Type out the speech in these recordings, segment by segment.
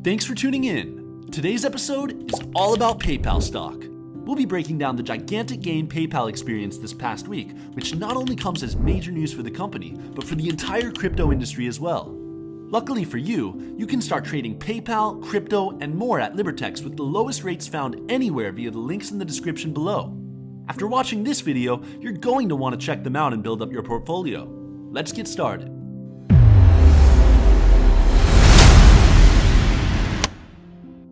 Thanks for tuning in. Today's episode is all about PayPal stock. We'll be breaking down the gigantic gain PayPal experienced this past week, which not only comes as major news for the company, but for the entire crypto industry as well. Luckily for you, you can start trading PayPal, crypto, and more at Libertex with the lowest rates found anywhere via the links in the description below. After watching this video, you're going to want to check them out and build up your portfolio. Let's get started.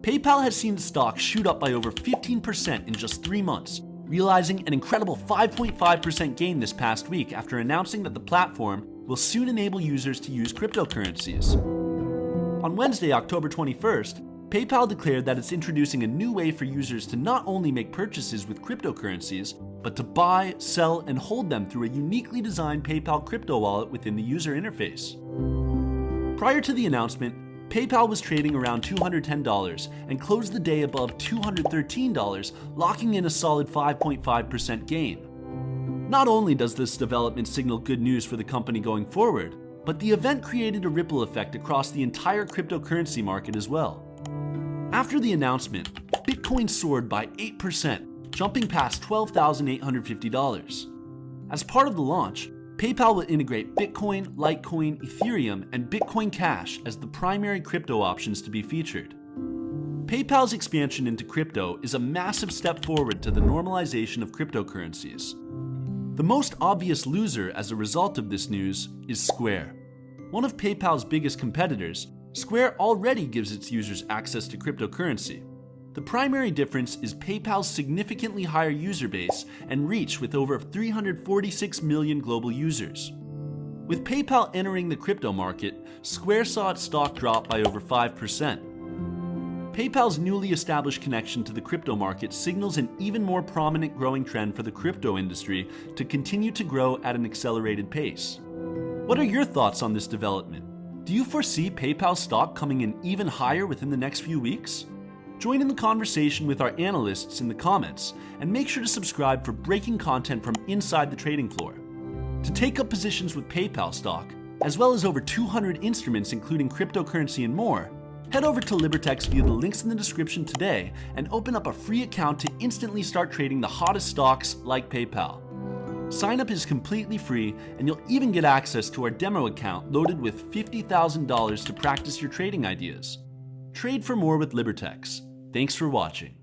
PayPal has seen the stock shoot up by over 15% in just 3 months, realizing an incredible 5.5% gain this past week after announcing that the platform will soon enable users to use cryptocurrencies. On Wednesday, October 21st, PayPal declared that it's introducing a new way for users to not only make purchases with cryptocurrencies, but to buy, sell, and hold them through a uniquely designed PayPal crypto wallet within the user interface. Prior to the announcement, PayPal was trading around $210 and closed the day above $213, locking in a solid 5.5% gain. Not only does this development signal good news for the company going forward, but the event created a ripple effect across the entire cryptocurrency market as well. After the announcement, Bitcoin soared by 8%, jumping past $12,850. As part of the launch, PayPal will integrate Bitcoin, Litecoin, Ethereum, and Bitcoin Cash as the primary crypto options to be featured. PayPal's expansion into crypto is a massive step forward to the normalization of cryptocurrencies. The most obvious loser as a result of this news is Square. One of PayPal's biggest competitors, Square already gives its users access to cryptocurrency. The primary difference is PayPal's significantly higher user base and reach with over 346 million global users. With PayPal entering the crypto market, Square saw its stock drop by over 5%. PayPal's newly established connection to the crypto market signals an even more prominent growing trend for the crypto industry to continue to grow at an accelerated pace. What are your thoughts on this development? Do you foresee PayPal stock coming in even higher within the next few weeks? Join in the conversation with our analysts in the comments, and make sure to subscribe for breaking content from inside the trading floor. To take up positions with PayPal stock, as well as over 200 instruments including cryptocurrency and more, head over to Libertex via the links in the description today and open up a free account to instantly start trading the hottest stocks like PayPal. Sign up is completely free, and you'll even get access to our demo account loaded with $50,000 to practice your trading ideas. Trade for more with Libertex. Thanks for watching.